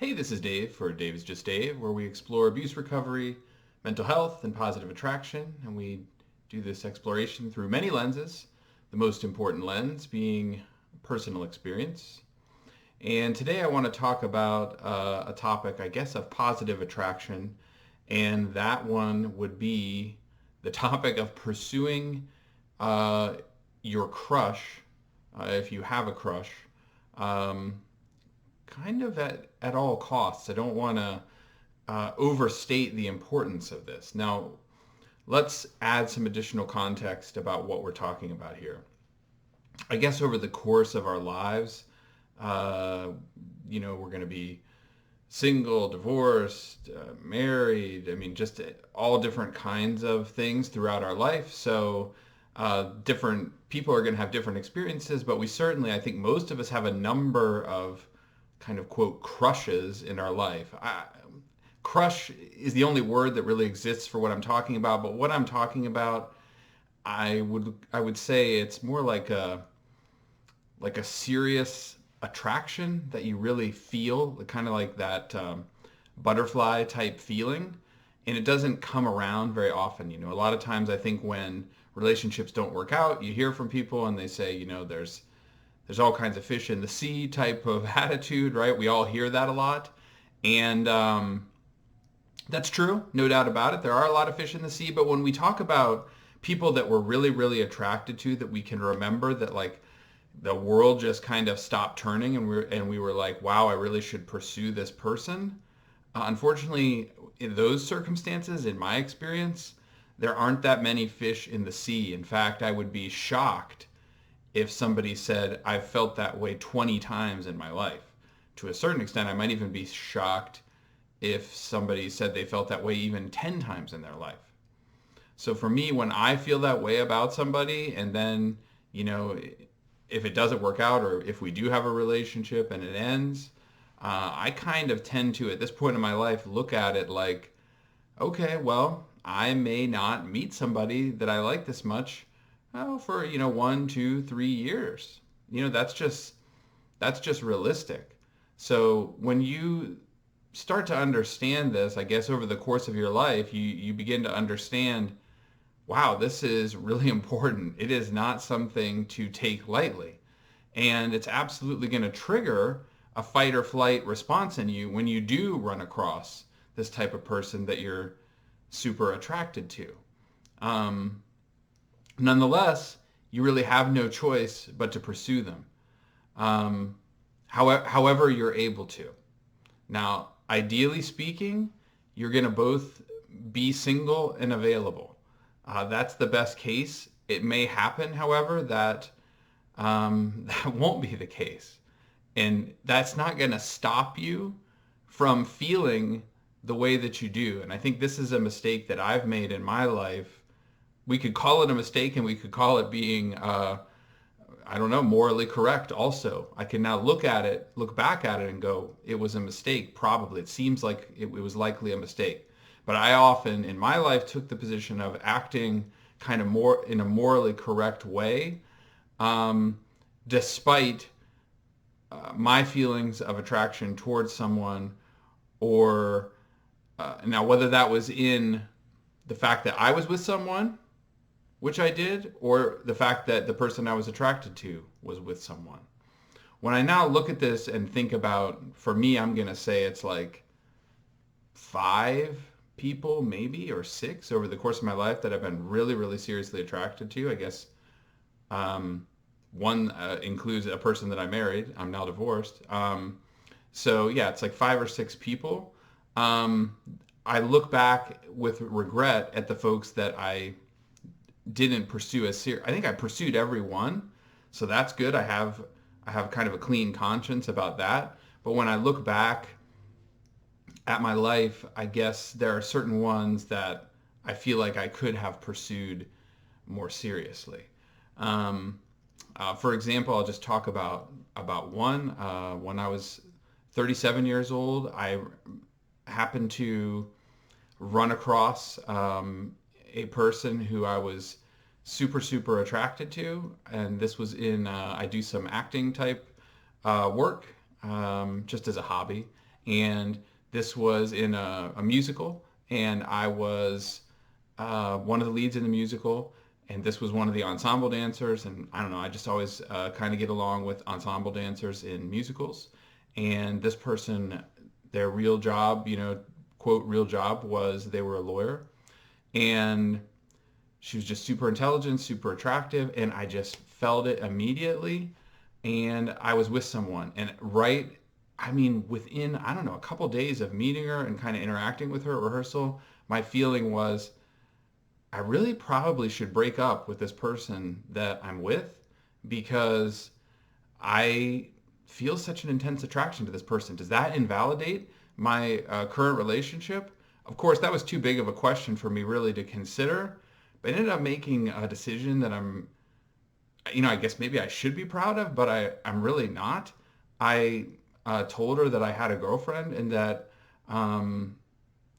Hey, this is Dave for Dave is Just Dave, where we explore abuse recovery, mental health, and positive attraction. And we do this exploration through many lenses, the most important lens being personal experience. And today I want to talk about a topic, I guess, of positive attraction. And that one would be the topic of pursuing uh, your crush, if you have a crush, um, kind of at all costs. I don't want to overstate the importance of this. Now, let's add some additional context about what we're talking about here. I guess over the course of our lives, uh, we're going to be single, divorced, married. I mean, just all different kinds of things throughout our life. So different people are going to have different experiences, but we certainly, I think most of us have a number of kind of quote crushes in our life. Crush is the only word that really exists for what I'm talking about, but what I'm talking about, I would say it's more like a serious attraction that you really feel, kind of like that butterfly type feeling, and it doesn't come around very often. A lot of times I think when relationships don't work out, you hear from people and they say, there's all kinds of fish in the sea type of attitude, right? We all hear that a lot. And that's true, no doubt about it. There are a lot of fish in the sea. But when we talk about people that we're really, really attracted to, that we can remember that like the world just kind of stopped turning and we were like, wow, I really should pursue this person. Unfortunately, in those circumstances, in my experience, there aren't that many fish in the sea. In fact, I would be shocked if somebody said, I've felt that way 20 times in my life. To a certain extent, I might even be shocked if somebody said they felt that way even 10 times in their life. So for me, when I feel that way about somebody, and then, if it doesn't work out or if we do have a relationship and it ends, I kind of tend to, at this point in my life, look at it like, okay, well, I may not meet somebody that I like this much for 1, 2, 3 years. That's just realistic. So when you start to understand this, I guess over the course of your life, you begin to understand, wow, this is really important. It is not something to take lightly. And it's absolutely going to trigger a fight or flight response in you when you do run across this type of person that you're super attracted to. Um, Nonetheless, you really have no choice but to pursue them, however you're able to. Now, ideally speaking, you're going to both be single and available. That's the best case. It may happen, however, that that won't be the case. And that's not going to stop you from feeling the way that you do. And I think this is a mistake that I've made in my life. We could call it a mistake and we could call it being, I don't know, morally correct also. I can now look back at it and go, it was a mistake, probably. It seems like it was likely a mistake. But I often in my life took the position of acting kind of more in a morally correct way, despite my feelings of attraction towards someone, or now whether that was in the fact that I was with someone, which I did, or the fact that the person I was attracted to was with someone. When I now look at this and think about, for me, I'm going to say it's like 5 people maybe, or 6 over the course of my life that I've been really, really seriously attracted to. I guess one includes a person that I married. I'm now divorced. So yeah, it's like 5 or 6 people. I look back with regret at the folks that I didn't pursue as serious. I think I pursued every one, so that's good. I have kind of a clean conscience about that. But when I look back at my life, I guess there are certain ones that I feel like I could have pursued more seriously. For example, I'll just talk about one. When I was 37 years old, I happened to run across a person who I was super, super attracted to. And this was I do some acting type work just as a hobby. And this was in a musical, and I was one of the leads in the musical, and this was one of the ensemble dancers. And I don't know, I just always kind of get along with ensemble dancers in musicals. And this person, their real job, quote, real job was they were a lawyer. And she was just super intelligent, super attractive, and I just felt it immediately. And I was with someone, and within, I don't know, a couple days of meeting her and kind of interacting with her at rehearsal, my feeling was I really probably should break up with this person that I'm with, because I feel such an intense attraction to this person. Does that invalidate my current relationship? Of course, that was too big of a question for me really to consider, but I ended up making a decision that I guess maybe I should be proud of, but I'm really not. I told her that I had a girlfriend, and that, that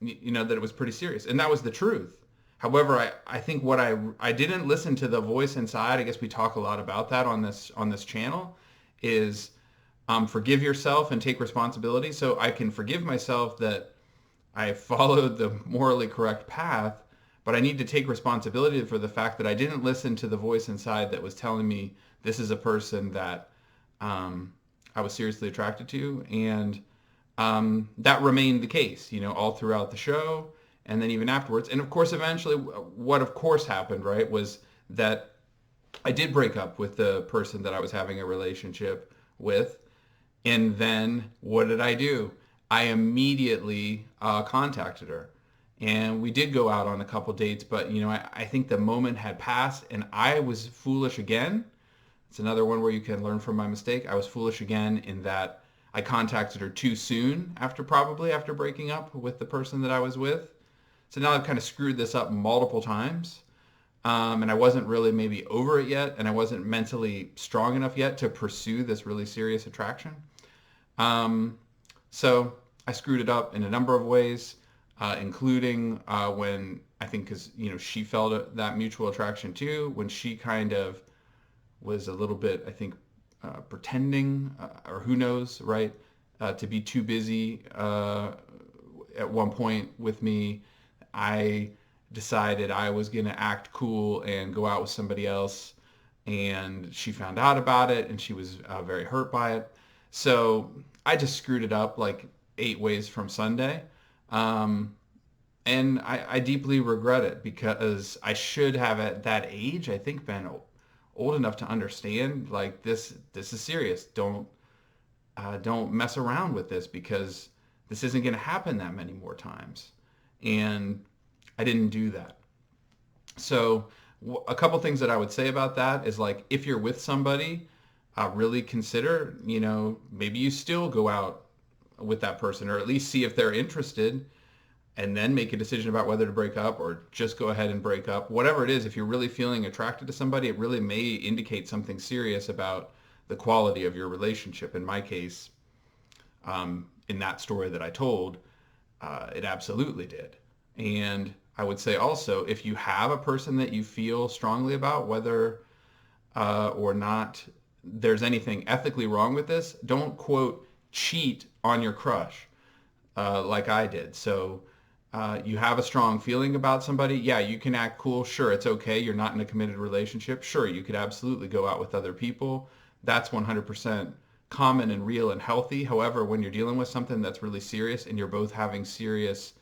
it was pretty serious. And that was the truth. However, I think what I didn't listen to the voice inside. I guess we talk a lot about that on this channel, is forgive yourself and take responsibility. So I can forgive myself that I followed the morally correct path, but I need to take responsibility for the fact that I didn't listen to the voice inside that was telling me this is a person that I was seriously attracted to. And that remained the case, all throughout the show, and then even afterwards. And of course, eventually, what of course happened, right, was that I did break up with the person that I was having a relationship with. And then what did I do? I immediately contacted her. And we did go out on a couple dates, but I think the moment had passed, and I was foolish again. It's another one where you can learn from my mistake. I was foolish again in that I contacted her too soon after breaking up with the person that I was with. So now I've kind of screwed this up multiple times. And I wasn't really maybe over it yet, and I wasn't mentally strong enough yet to pursue this really serious attraction. So I screwed it up in a number of ways, including when I think, because she felt that mutual attraction too, when she kind of was a little bit, I think, pretending, or who knows, right, to be too busy at one point with me. I decided I was going to act cool and go out with somebody else, and she found out about it, and she was very hurt by it. So I just screwed it up like 8 ways from Sunday. And I deeply regret it, because I should have, at that age, I think, been old enough to understand, like, this is serious. Don't mess around with this, because this isn't going to happen that many more times. And I didn't do that. So a couple things that I would say about that is, like, if you're with somebody, really consider, maybe you still go out with that person, or at least see if they're interested, and then make a decision about whether to break up or just go ahead and break up. Whatever it is, if you're really feeling attracted to somebody, it really may indicate something serious about the quality of your relationship. In my case, in that story that I told, it absolutely did. And I would say also, if you have a person that you feel strongly about, whether or not there's anything ethically wrong with this, don't, quote, cheat on your crush like I did. So you have a strong feeling about somebody. Yeah, you can act cool. Sure, it's okay. You're not in a committed relationship. Sure, you could absolutely go out with other people. That's 100% common and real and healthy. However, when you're dealing with something that's really serious, and you're both having serious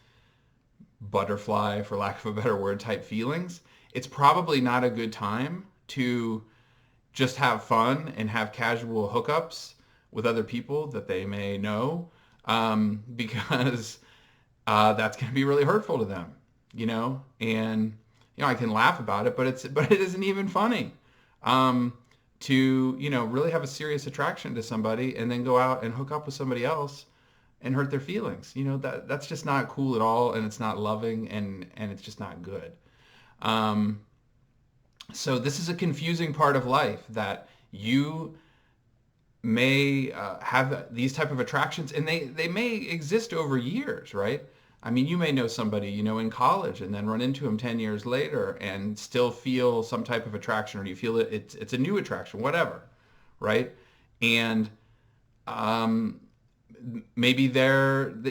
butterfly, for lack of a better word, type feelings, it's probably not a good time to just have fun and have casual hookups with other people that they may know, because that's going to be really hurtful to them, and I can laugh about it, but it isn't even funny to really have a serious attraction to somebody and then go out and hook up with somebody else and hurt their feelings. That's just not cool at all, and it's not loving, and it's just not good. So this is a confusing part of life, that you may have these type of attractions, and they may exist over years, right? I mean, you may know somebody, in college, and then run into him 10 years later and still feel some type of attraction, or you feel it's a new attraction, whatever, right? And maybe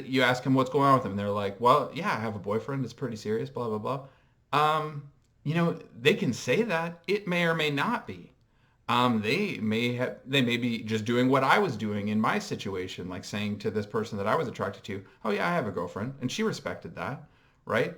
you ask them what's going on with them. And they're like, well, yeah, I have a boyfriend. It's pretty serious, blah, blah, blah. They can say that. It may or may not be. They may be just doing what I was doing in my situation, like saying to this person that I was attracted to, oh yeah, I have a girlfriend. And she respected that, right?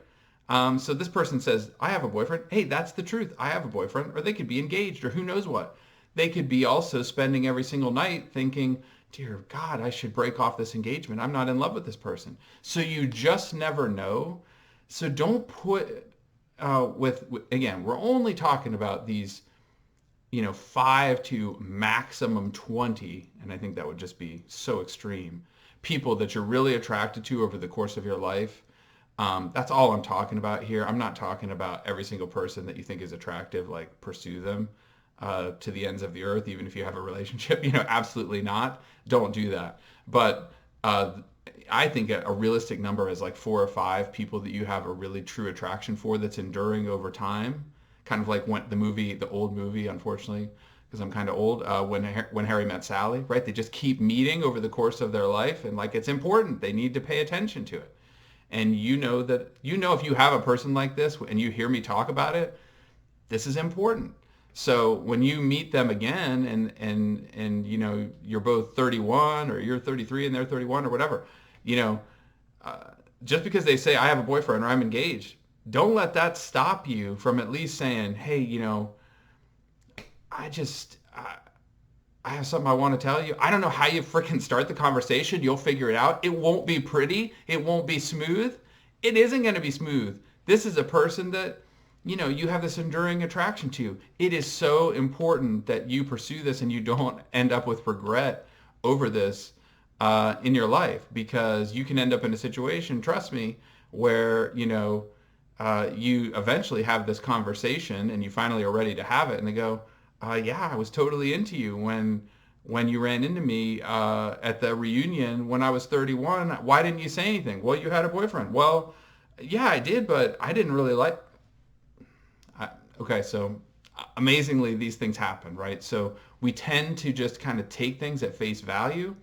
So this person says, I have a boyfriend. Hey, that's the truth. I have a boyfriend. Or they could be engaged or who knows what. They could be also spending every single night thinking, dear God, I should break off this engagement. I'm not in love with this person. So you just never know. So don't put, again, we're only talking about these 5 to maximum 20, and I think that would just be so extreme, people that you're really attracted to over the course of your life. That's all I'm talking about here. I'm not talking about every single person that you think is attractive, like pursue them to the ends of the earth, even if you have a relationship. Absolutely not. Don't do that. But I think a realistic number is like 4 or 5 people that you have a really true attraction for that's enduring over time. Kind of like the old movie, unfortunately, because I'm kind of old, when Harry Met Sally, right? They just keep meeting over the course of their life, and like it's important. They need to pay attention to it. And if you have a person like this and you hear me talk about it, this is important. So when you meet them again and you're both 31 or you're 33 and they're 31 or whatever, just because they say I have a boyfriend or I'm engaged, don't let that stop you from at least saying, hey, I have something I want to tell you. I don't know how you freaking start the conversation. You'll figure it out. It won't be pretty. It won't be smooth. It isn't going to be smooth. This is a person that, you have this enduring attraction to. It is so important that you pursue this and you don't end up with regret over this in your life, because you can end up in a situation, trust me, where, you eventually have this conversation and you finally are ready to have it. And they go, yeah, I was totally into you when you ran into me at the reunion when I was 31. Why didn't you say anything? Well, you had a boyfriend. Well, yeah, I did, but I didn't really like... Okay, so amazingly, these things happen, right? So we tend to just kind of take things at face value.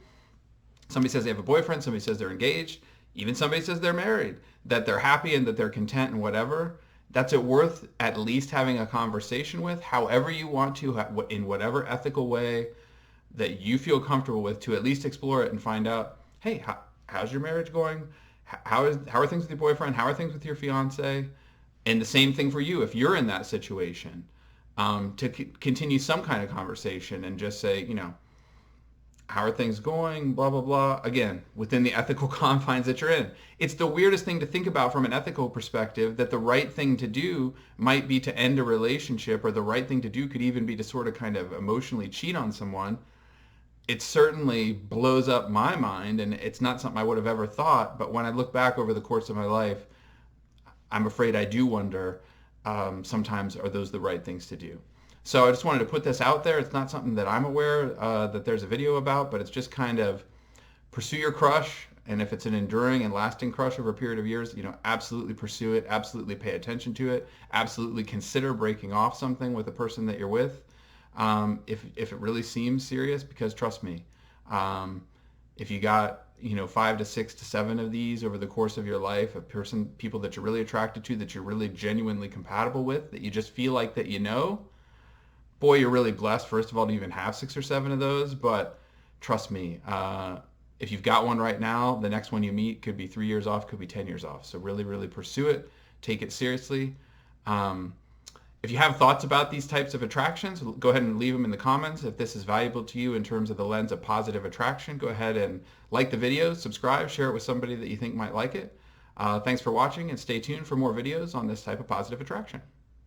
Somebody says they have a boyfriend, somebody says they're engaged, even somebody says they're married, that they're happy and that they're content and whatever. That's it worth at least having a conversation with, however you want to, in whatever ethical way that you feel comfortable with, to at least explore it and find out, hey, how's your marriage going? How are things with your boyfriend? How are things with your fiance? And the same thing for you if you're in that situation, to continue some kind of conversation and just say, how are things going, blah, blah, blah. Again, within the ethical confines that you're in. It's the weirdest thing to think about from an ethical perspective, that the right thing to do might be to end a relationship, or the right thing to do could even be to sort of kind of emotionally cheat on someone. It certainly blows up my mind, and it's not something I would have ever thought. But when I look back over the course of my life, I'm afraid I do wonder, sometimes, are those the right things to do? So I just wanted to put this out there. It's not something that I'm aware that there's a video about, but it's just kind of pursue your crush. And if it's an enduring and lasting crush over a period of years, absolutely pursue it. Absolutely pay attention to it. Absolutely consider breaking off something with the person that you're with, if it really seems serious. Because trust me, if you got 5 to 6 to 7 of these over the course of your life, people that you're really attracted to, that you're really genuinely compatible with, that you just feel like that boy, you're really blessed, first of all, to even have 6 or 7 of those. But trust me, if you've got one right now, the next one you meet could be 3 years off, could be 10 years off. So really, really pursue it. Take it seriously. If you have thoughts about these types of attractions, go ahead and leave them in the comments. If this is valuable to you in terms of the lens of positive attraction, go ahead and like the video, subscribe, share it with somebody that you think might like it. Thanks for watching, and stay tuned for more videos on this type of positive attraction.